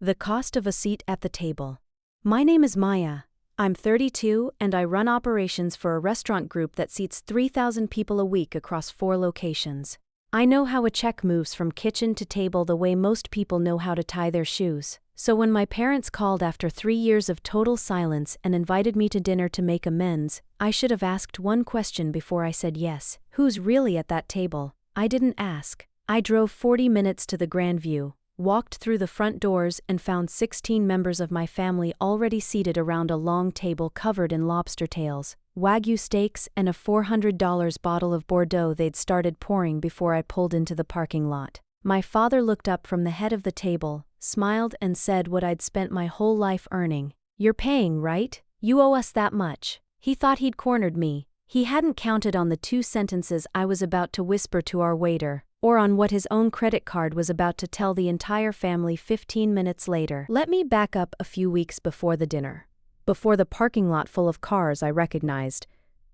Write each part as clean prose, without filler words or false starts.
The cost of a seat at the table. My name is Maya. I'm 32 and I run operations for a restaurant group that seats 3,000 people a week across 4 locations. I know how a check moves from kitchen to table the way most people know how to tie their shoes. So when my parents called after 3 years of total silence and invited me to dinner to make amends, I should have asked one question before I said yes. Who's really at that table? I didn't ask. I drove 40 minutes to the Grandview, walked through the front doors and found 16 members of my family already seated around a long table covered in lobster tails, wagyu steaks and a $400 bottle of Bordeaux they'd started pouring before I pulled into the parking lot. My father looked up from the head of the table, smiled and said what I'd spent my whole life earning. "You're paying, right? You owe us that much." He thought he'd cornered me. He hadn't counted on the 2 sentences I was about to whisper to our waiter, or on what his own credit card was about to tell the entire family 15 minutes later. Let me back up a few weeks before the dinner. Before the parking lot full of cars I recognized.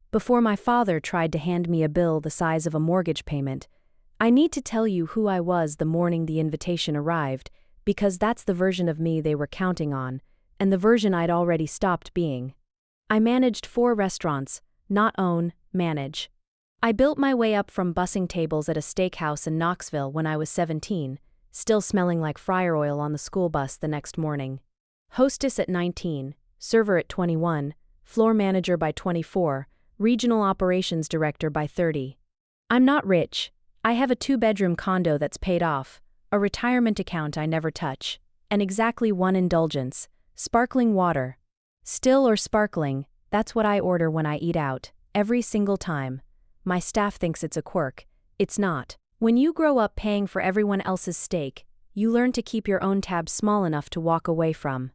Before my father tried to hand me a bill the size of a mortgage payment. I need to tell you who I was the morning the invitation arrived, because that's the version of me they were counting on, and the version I'd already stopped being. I managed 4 restaurants, not own, manage. I built my way up from bussing tables at a steakhouse in Knoxville when I was 17, still smelling like fryer oil on the school bus the next morning. Hostess at 19, server at 21, floor manager by 24, regional operations director by 30. I'm not rich. I have a 2-bedroom condo that's paid off, a retirement account I never touch, and exactly 1 indulgence, sparkling water. Still or sparkling, that's what I order when I eat out, every single time. My staff thinks it's a quirk. It's not. When you grow up paying for everyone else's steak, you learn to keep your own tab small enough to walk away from.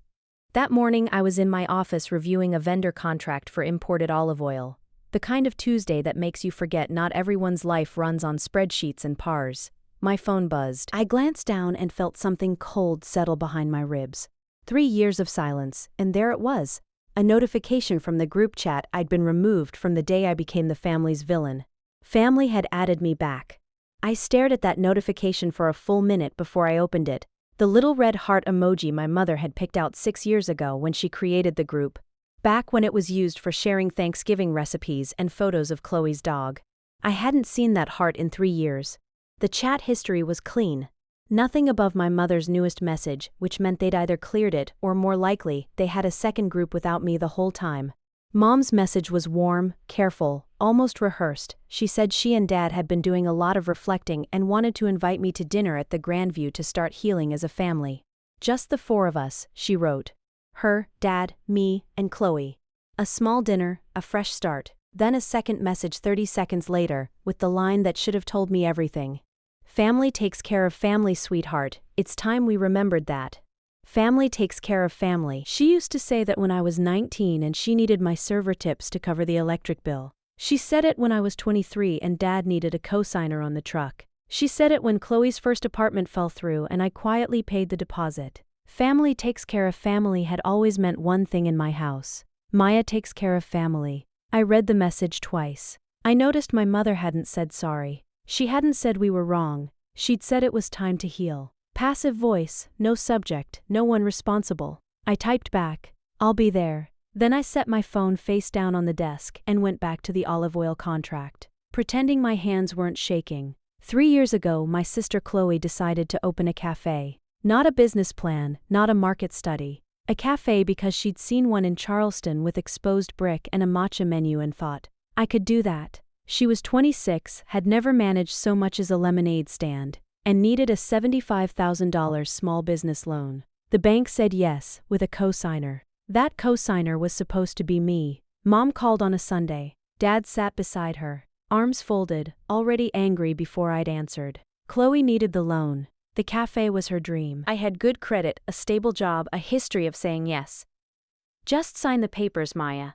That morning I was in my office reviewing a vendor contract for imported olive oil, the kind of Tuesday that makes you forget not everyone's life runs on spreadsheets and pars. My phone buzzed. I glanced down and felt something cold settle behind my ribs. 3 years of silence, and there it was. A notification from the group chat I'd been removed from the day I became the family's villain. Family had added me back. I stared at that notification for a full minute before I opened it. The little red heart emoji my mother had picked out 6 years ago when she created the group. Back when it was used for sharing Thanksgiving recipes and photos of Chloe's dog. I hadn't seen that heart in 3 years. The chat history was clean. Nothing above my mother's newest message, which meant they'd either cleared it or, more likely, they had a second group without me the whole time. Mom's message was warm, careful, almost rehearsed. She said she and Dad had been doing a lot of reflecting and wanted to invite me to dinner at the Grandview to start healing as a family. Just the 4 of us, she wrote. Her, Dad, me, and Chloe. A small dinner, a fresh start. Then a second message 30 seconds later, with the line that should have told me everything. Family takes care of family, sweetheart. It's time we remembered that. Family takes care of family. She used to say that when I was 19 and she needed my server tips to cover the electric bill. She said it when I was 23 and Dad needed a cosigner on the truck. She said it when Chloe's first apartment fell through and I quietly paid the deposit. Family takes care of family had always meant one thing in my house. Maya takes care of family. I read the message twice. I noticed my mother hadn't said sorry. She hadn't said we were wrong. She'd said it was time to heal. Passive voice, no subject, no one responsible. I typed back, "I'll be there." Then I set my phone face down on the desk and went back to the olive oil contract, pretending my hands weren't shaking. 3 years ago, my sister Chloe decided to open a cafe. Not a business plan, not a market study. A cafe because she'd seen one in Charleston with exposed brick and a matcha menu and thought, I could do that. She was 26, had never managed so much as a lemonade stand, and needed a $75,000 small business loan. The bank said yes, with a cosigner. That cosigner was supposed to be me. Mom called on a Sunday. Dad sat beside her, arms folded, already angry before I'd answered. Chloe needed the loan. The cafe was her dream. I had good credit, a stable job, a history of saying yes. Just sign the papers, Maya.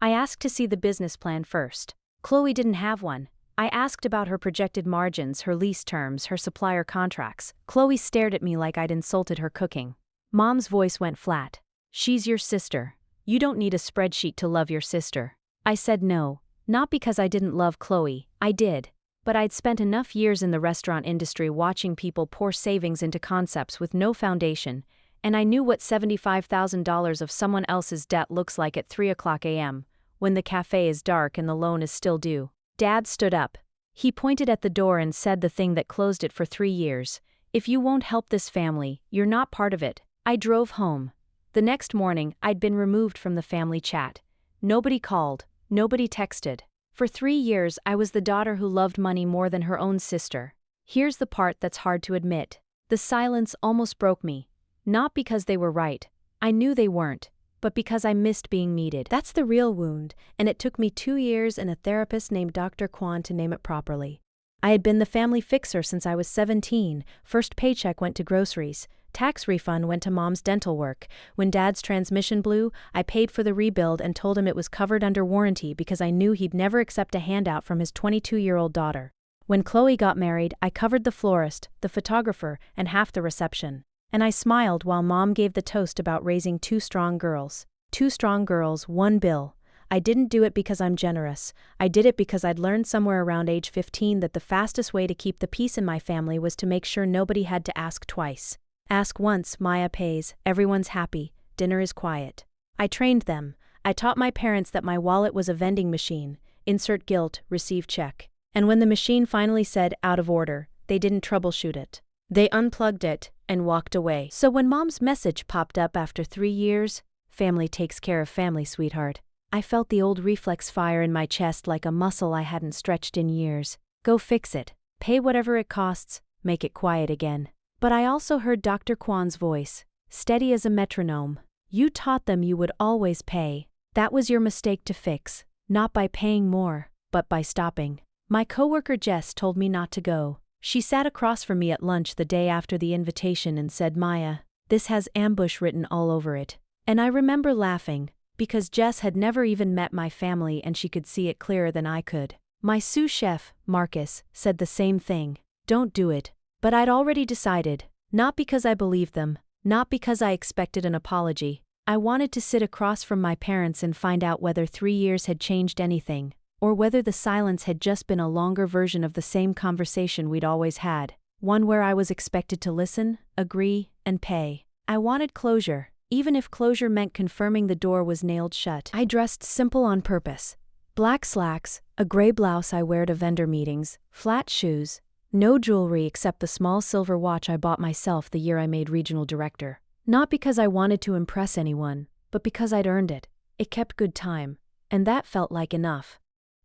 I asked to see the business plan first. Chloe didn't have one. I asked about her projected margins, her lease terms, her supplier contracts. Chloe stared at me like I'd insulted her cooking. Mom's voice went flat. She's your sister. You don't need a spreadsheet to love your sister. I said no, not because I didn't love Chloe. I did. But I'd spent enough years in the restaurant industry watching people pour savings into concepts with no foundation, and I knew what $75,000 of someone else's debt looks like at 3 a.m., when the cafe is dark and the loan is still due. Dad stood up. He pointed at the door and said the thing that closed it for 3 years. "If you won't help this family, you're not part of it." I drove home. The next morning, I'd been removed from the family chat. Nobody called, nobody texted. For 3 years, I was the daughter who loved money more than her own sister. Here's the part that's hard to admit. The silence almost broke me. Not because they were right. I knew they weren't. But because I missed being needed. That's the real wound, and it took me 2 years and a therapist named Dr. Kwan to name it properly. I had been the family fixer since I was 17. First paycheck went to groceries. Tax refund went to Mom's dental work. When Dad's transmission blew, I paid for the rebuild and told him it was covered under warranty because I knew he'd never accept a handout from his 22-year-old daughter. When Chloe got married, I covered the florist, the photographer, and half the reception. And I smiled while Mom gave the toast about raising 2 strong girls. 2 strong girls, 1 bill. I didn't do it because I'm generous. I did it because I'd learned somewhere around age 15 that the fastest way to keep the peace in my family was to make sure nobody had to ask twice. Ask once, Maya pays, everyone's happy, dinner is quiet. I trained them. I taught my parents that my wallet was a vending machine. Insert guilt, receive check. And when the machine finally said, out of order, they didn't troubleshoot it. They unplugged it and walked away. So when Mom's message popped up after 3 years, family takes care of family, sweetheart, I felt the old reflex fire in my chest like a muscle I hadn't stretched in years. Go fix it. Pay whatever it costs, make it quiet again. But I also heard Dr. Kwan's voice, steady as a metronome. You taught them you would always pay. That was your mistake to fix, not by paying more, but by stopping. My coworker Jess told me not to go. She sat across from me at lunch the day after the invitation and said, "Maya, this has ambush written all over it." And I remember laughing, because Jess had never even met my family and she could see it clearer than I could. My sous chef, Marcus, said the same thing. Don't do it. But I'd already decided, not because I believed them, not because I expected an apology. I wanted to sit across from my parents and find out whether 3 years had changed anything, or whether the silence had just been a longer version of the same conversation we'd always had, one where I was expected to listen, agree, and pay. I wanted closure, even if closure meant confirming the door was nailed shut. I dressed simple on purpose. Black slacks, a gray blouse I wear to vendor meetings, flat shoes, no jewelry except the small silver watch I bought myself the year I made regional director. Not because I wanted to impress anyone, but because I'd earned it. It kept good time, and that felt like enough.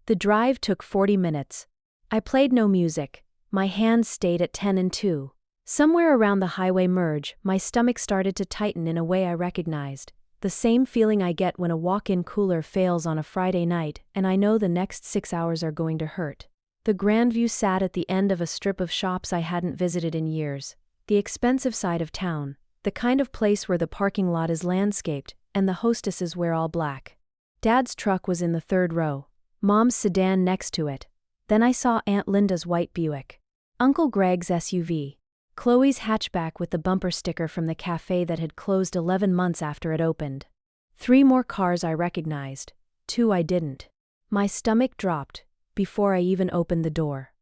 The drive took 40 minutes. I played no music. My hands stayed at 10 and 2. Somewhere around the highway merge, my stomach started to tighten in a way I recognized. The same feeling I get when a walk-in cooler fails on a Friday night and I know the next 6 hours are going to hurt. The Grandview sat at the end of a strip of shops I hadn't visited in years. The expensive side of town, the kind of place where the parking lot is landscaped and the hostesses wear all black. Dad's truck was in the 3rd row. Mom's sedan next to it. Then I saw Aunt Linda's white Buick. Uncle Greg's SUV. Chloe's hatchback with the bumper sticker from the cafe that had closed 11 months after it opened. 3 more cars I recognized. 2 I didn't. My stomach dropped before I even opened the door.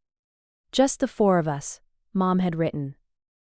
Just the 4 of us, Mom had written.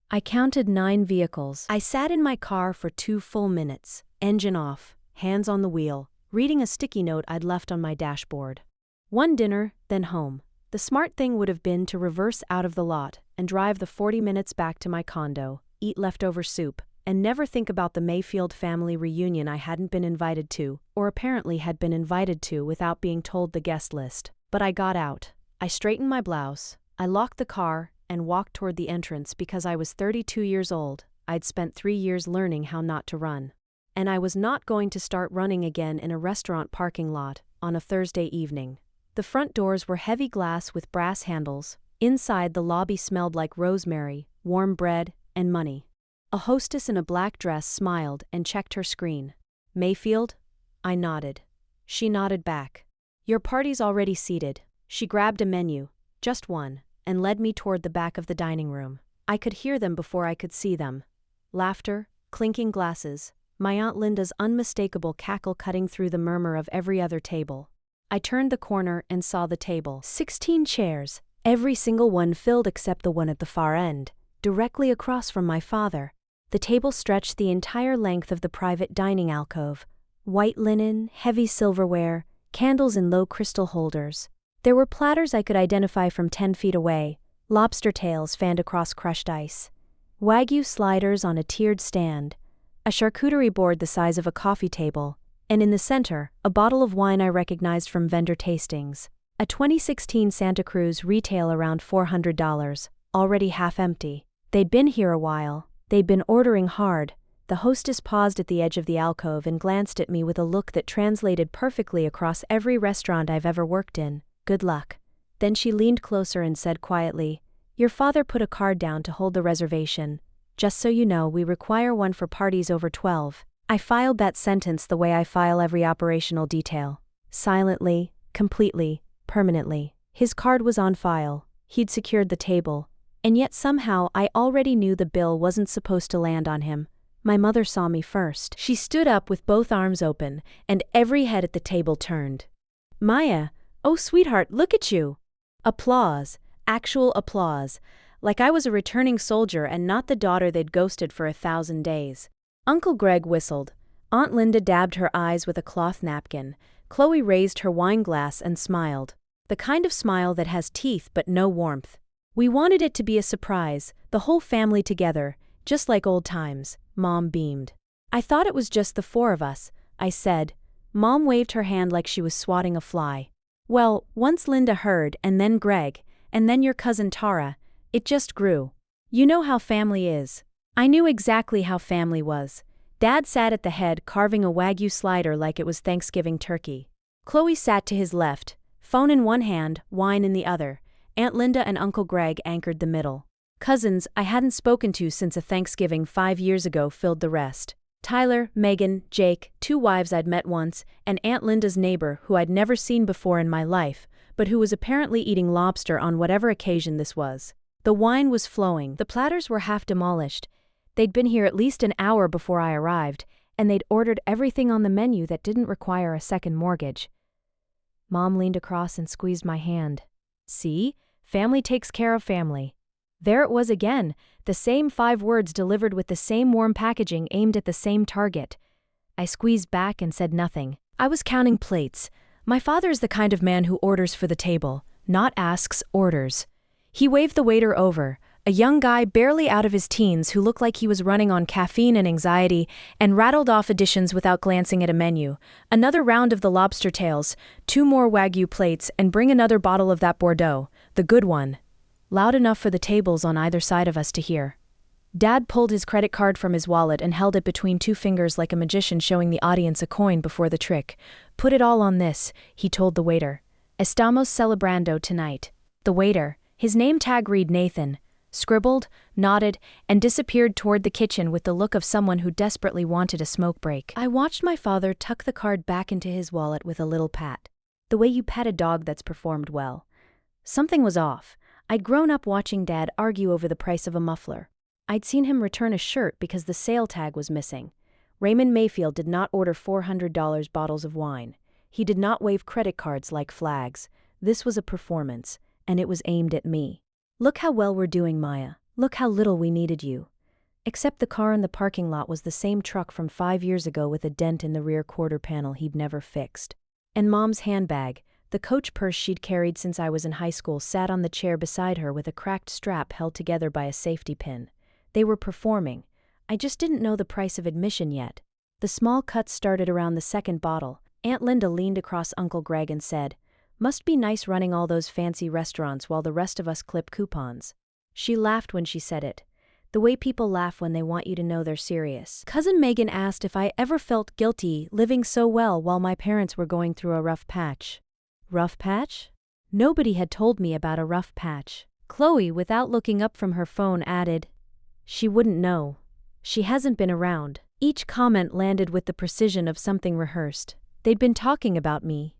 I counted 9 vehicles. I sat in my car for 2 full minutes, engine off, hands on the wheel, reading a sticky note I'd left on my dashboard. 1 dinner, then home. The smart thing would have been to reverse out of the lot and drive the 40 minutes back to my condo, eat leftover soup, and never think about the Mayfield family reunion I hadn't been invited to, or apparently had been invited to without being told the guest list. But I got out. I straightened my blouse. I locked the car and walked toward the entrance because I was 32 years old. I'd spent 3 years learning how not to run. And I was not going to start running again in a restaurant parking lot on a Thursday evening. The front doors were heavy glass with brass handles. Inside, the lobby smelled like rosemary, warm bread, and money. A hostess in a black dress smiled and checked her screen. Mayfield? I nodded. She nodded back. Your party's already seated. She grabbed a menu, just one, and led me toward the back of the dining room. I could hear them before I could see them. Laughter, clinking glasses, my Aunt Linda's unmistakable cackle cutting through the murmur of every other table. I turned the corner and saw the table. 16 chairs, every single one filled except the one at the far end, directly across from my father. The table stretched the entire length of the private dining alcove. White linen, heavy silverware, candles in low crystal holders. There were platters I could identify from 10 feet away, lobster tails fanned across crushed ice. Wagyu sliders on a tiered stand. A charcuterie board the size of a coffee table. And in the center, a bottle of wine I recognized from vendor tastings. A 2016 Santa Cruz retail around $400, already half empty. They'd been here a while. They'd been ordering hard. The hostess paused at the edge of the alcove and glanced at me with a look that translated perfectly across every restaurant I've ever worked in. Good luck. Then she leaned closer and said quietly, "Your father put a card down to hold the reservation. Just so you know, we require one for parties over 12. I filed that sentence the way I file every operational detail. Silently, completely, permanently. His card was on file. He'd secured the table. And yet somehow I already knew the bill wasn't supposed to land on him. My mother saw me first. She stood up with both arms open, and every head at the table turned. "Maya, oh sweetheart, look at you!" Applause. Actual applause. Like I was a returning soldier and not the daughter they'd ghosted for 1,000 days. Uncle Greg whistled. Aunt Linda dabbed her eyes with a cloth napkin. Chloe raised her wine glass and smiled. The kind of smile that has teeth but no warmth. We wanted it to be a surprise, the whole family together, just like old times. Mom beamed. "I thought it was just the 4 of us," I said. Mom waved her hand like she was swatting a fly. "Well, once Linda heard, and then Greg, and then your cousin Tara, it just grew. You know how family is." I knew exactly how family was. Dad sat at the head carving a wagyu slider like it was Thanksgiving turkey. Chloe sat to his left, phone in one hand, wine in the other. Aunt Linda and Uncle Greg anchored the middle. Cousins I hadn't spoken to since a Thanksgiving 5 years ago filled the rest. Tyler, Megan, Jake, 2 wives I'd met once, and Aunt Linda's neighbor who I'd never seen before in my life, but who was apparently eating lobster on whatever occasion this was. The wine was flowing. The platters were half demolished. They'd been here at least an hour before I arrived, and they'd ordered everything on the menu that didn't require a second mortgage. Mom leaned across and squeezed my hand. "See? Family takes care of family." There it was again, the same 5 words delivered with the same warm packaging aimed at the same target. I squeezed back and said nothing. I was counting plates. My father is the kind of man who orders for the table, not asks, orders. He waved the waiter over, a young guy barely out of his teens who looked like he was running on caffeine and anxiety, and rattled off additions without glancing at a menu. "Another round of the lobster tails, 2 more wagyu plates, and bring another bottle of that Bordeaux, the good one." Loud enough for the tables on either side of us to hear. Dad pulled his credit card from his wallet and held it between 2 fingers like a magician showing the audience a coin before the trick. "Put it all on this," he told the waiter. "Estamos celebrando tonight." The waiter, his name tag read Nathan, scribbled, nodded, and disappeared toward the kitchen with the look of someone who desperately wanted a smoke break. I watched my father tuck the card back into his wallet with a little pat. The way you pet a dog that's performed well. Something was off. I'd grown up watching Dad argue over the price of a muffler. I'd seen him return a shirt because the sale tag was missing. Raymond Mayfield did not order $400 bottles of wine. He did not wave credit cards like flags. This was a performance, and it was aimed at me. "Look how well we're doing, Maya. Look how little we needed you." Except the car in the parking lot was the same truck from 5 years ago with a dent in the rear quarter panel he'd never fixed. And Mom's handbag, the coach purse she'd carried since I was in high school, sat on the chair beside her with a cracked strap held together by a safety pin. They were performing. I just didn't know the price of admission yet. The small cuts started around the second bottle. Aunt Linda leaned across Uncle Greg and said, "Must be nice running all those fancy restaurants while the rest of us clip coupons." She laughed when she said it. The way people laugh when they want you to know they're serious. Cousin Megan asked if I ever felt guilty living so well while my parents were going through a rough patch. Rough patch? Nobody had told me about a rough patch. Chloe, without looking up from her phone, added, "She wouldn't know. She hasn't been around." Each comment landed with the precision of something rehearsed. They'd been talking about me.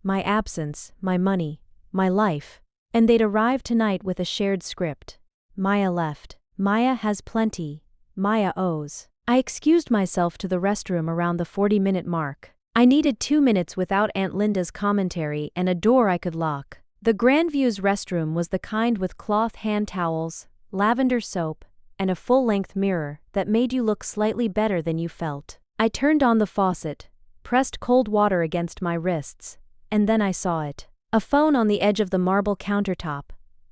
My absence, my money, my life. And they'd arrived tonight with a shared script. Maya left. Maya has plenty. Maya owes. I excused myself to the restroom around the 40-minute mark. I needed 2 minutes without Aunt Linda's commentary and a door I could lock. The Grandview's restroom was the kind with cloth hand towels, lavender soap, and a full-length mirror that made you look slightly better than you felt. I turned on the faucet, pressed cold water against my wrists, and then I saw it. A phone on the edge of the marble countertop.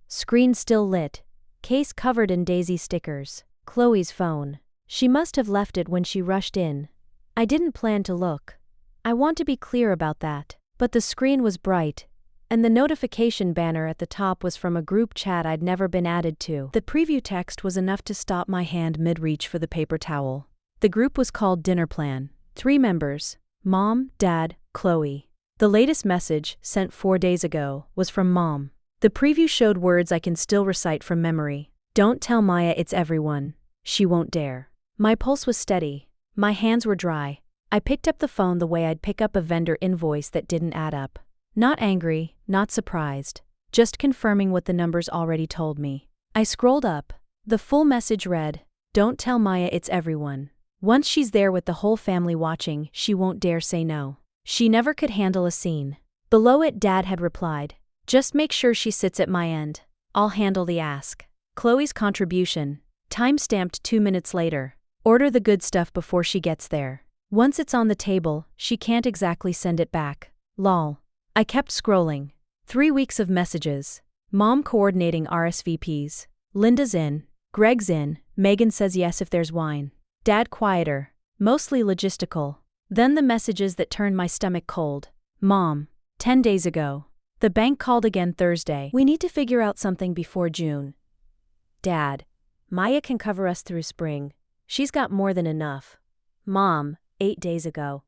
Screen still lit. Case covered in daisy stickers. Chloe's phone. She must have left it when she rushed in. I didn't plan to look. I want to be clear about that. But the screen was bright, and the notification banner at the top was from a group chat I'd never been added to. The preview text was enough to stop my hand mid-reach for the paper towel. The group was called Dinner Plan. 3 members: Mom, Dad, Chloe. The latest message, sent 4 days ago, was from Mom. The preview showed words I can still recite from memory. Don't tell Maya it's everyone. She won't dare. My pulse was steady. My hands were dry. I picked up the phone the way I'd pick up a vendor invoice that didn't add up. Not angry, not surprised. Just confirming what the numbers already told me. I scrolled up. The full message read, "Don't tell Maya it's everyone. Once she's there with the whole family watching, she won't dare say no. She never could handle a scene." Below it, Dad had replied, "Just make sure she sits at my end. I'll handle the ask." Chloe's contribution. Time-stamped 2 minutes later. Order the good stuff before she gets there. Once it's on the table, she can't exactly send it back. Lol. I kept scrolling. 3 weeks of messages. Mom coordinating RSVPs. Linda's in. Greg's in. Megan says yes if there's wine. Dad quieter. Mostly logistical. Then the messages that turned my stomach cold. Mom. 10 days ago. The bank called again Thursday. We need to figure out something before June. Dad. Maya can cover us through spring. She's got more than enough. Mom. 8 days ago.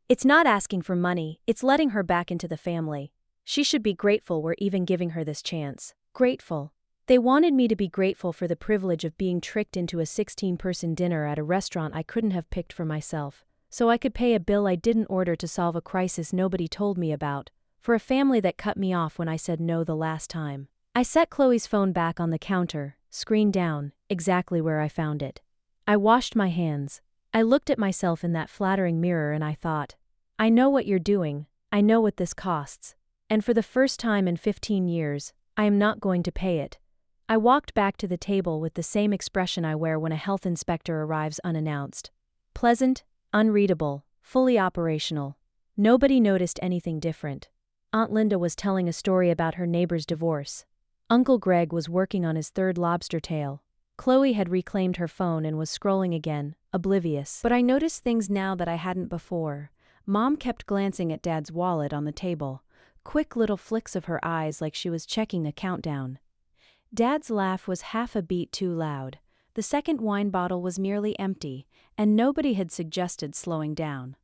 It's not asking for money, it's letting her back into the family. She should be grateful we're even giving her this chance. Grateful. They wanted me to be grateful for the privilege of being tricked into a 16-person dinner at a restaurant I couldn't have picked for myself, so I could pay a bill I didn't order to solve a crisis nobody told me about, for a family that cut me off when I said no the last time. I set Chloe's phone back on the counter, screen down, exactly where I found it. I washed my hands. I looked at myself in that flattering mirror and I thought, I know what you're doing, I know what this costs, and for the first time in 15 years, I am not going to pay it. I walked back to the table with the same expression I wear when a health inspector arrives unannounced. Pleasant, unreadable, fully operational. Nobody noticed anything different. Aunt Linda was telling a story about her neighbor's divorce. Uncle Greg was working on his 3rd lobster tail. Chloe had reclaimed her phone and was scrolling again, oblivious. But I noticed things now that I hadn't before. Mom kept glancing at Dad's wallet on the table, quick little flicks of her eyes like she was checking a countdown. Dad's laugh was half a beat too loud. The second wine bottle was nearly empty, and nobody had suggested slowing down.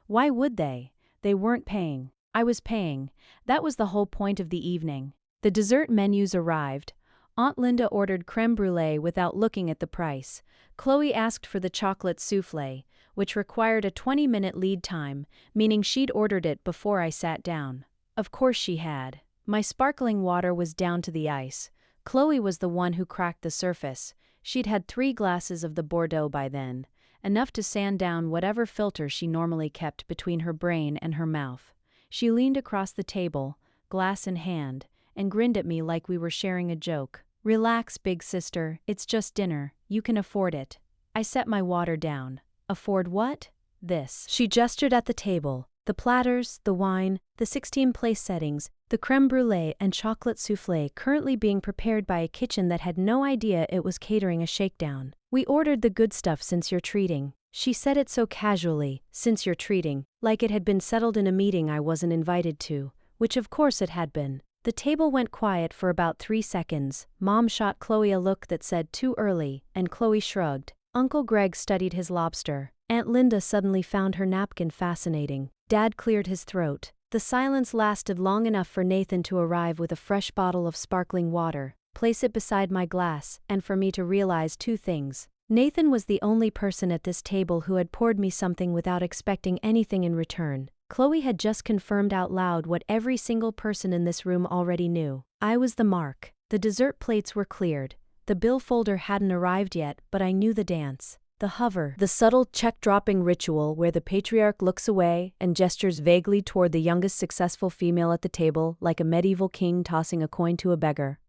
Why would they? They weren't paying. I was paying. That was the whole point of the evening. The dessert menus arrived. Aunt Linda ordered crème brûlée without looking at the price. Chloe asked for the chocolate soufflé, which required a 20-minute lead time, meaning she'd ordered it before I sat down. Of course she had. My sparkling water was down to the ice. Chloe was the one who cracked the surface. She'd had 3 glasses of the Bordeaux by then, enough to sand down whatever filter she normally kept between her brain and her mouth. She leaned across the table, glass in hand, and grinned at me like we were sharing a joke. Relax, big sister, it's just dinner, you can afford it. I set my water down. Afford what? This. She gestured at the table. The platters, the wine, the 16 place settings, the crème brûlée and chocolate soufflé currently being prepared by a kitchen that had no idea it was catering a shakedown. We ordered the good stuff since you're treating. She said it so casually, since you're treating, like it had been settled in a meeting I wasn't invited to, which of course it had been. The table went quiet for about 3 seconds. Mom shot Chloe a look that said too early, and Chloe shrugged. Uncle Greg studied his lobster. Aunt Linda suddenly found her napkin fascinating. Dad cleared his throat. The silence lasted long enough for Nathan to arrive with a fresh bottle of sparkling water, place it beside my glass, and for me to realize 2 things. Nathan was the only person at this table who had poured me something without expecting anything in return. Chloe had just confirmed out loud what every single person in this room already knew. I was the mark. The dessert plates were cleared. The bill folder hadn't arrived yet, but I knew the dance. The hover, the subtle check-dropping ritual where the patriarch looks away and gestures vaguely toward the youngest successful female at the table like a medieval king tossing a coin to a beggar.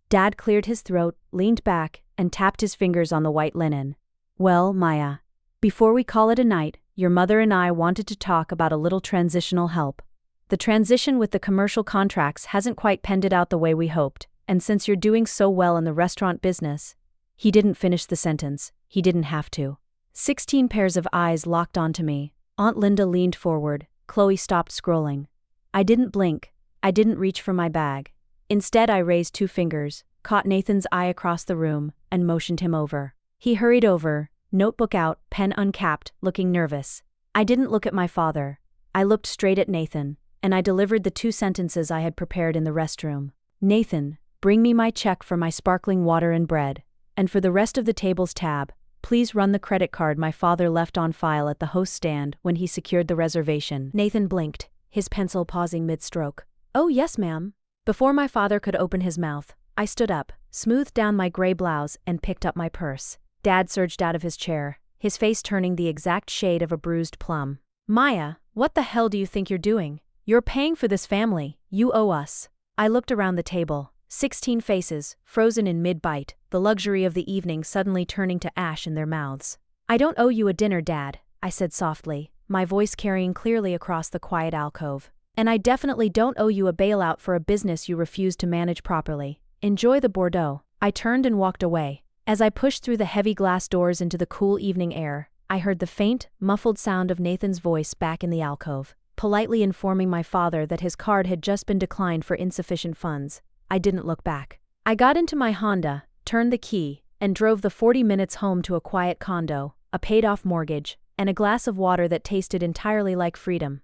Dad cleared his throat, leaned back, and tapped his fingers on the white linen. Well, Maya, before we call it a night, your mother and I wanted to talk about a little transitional help. The transition with the commercial contracts hasn't quite panned out the way we hoped, and since you're doing so well in the restaurant business. He didn't finish the sentence, he didn't have to. 16 pairs of eyes locked onto me. Aunt Linda leaned forward, Chloe stopped scrolling. I didn't blink, I didn't reach for my bag. Instead, I raised 2 fingers, caught Nathan's eye across the room, and motioned him over. He hurried over, notebook out, pen uncapped, looking nervous. I didn't look at my father. I looked straight at Nathan, and I delivered the 2 sentences I had prepared in the restroom. Nathan, bring me my check for my sparkling water and bread, and for the rest of the table's tab, please run the credit card my father left on file at the host stand when he secured the reservation. Nathan blinked, his pencil pausing mid-stroke. Oh yes, ma'am. Before my father could open his mouth, I stood up, smoothed down my gray blouse, and picked up my purse. Dad surged out of his chair, his face turning the exact shade of a bruised plum. Maya, what the hell do you think you're doing? You're paying for this family, you owe us. I looked around the table, 16 faces, frozen in mid-bite, the luxury of the evening suddenly turning to ash in their mouths. I don't owe you a dinner, Dad, I said softly, my voice carrying clearly across the quiet alcove. And I definitely don't owe you a bailout for a business you refuse to manage properly. Enjoy the Bordeaux. I turned and walked away. As I pushed through the heavy glass doors into the cool evening air, I heard the faint, muffled sound of Nathan's voice back in the alcove, politely informing my father that his card had just been declined for insufficient funds. I didn't look back. I got into my Honda, turned the key, and drove the 40 minutes home to a quiet condo, a paid-off mortgage, and a glass of water that tasted entirely like freedom.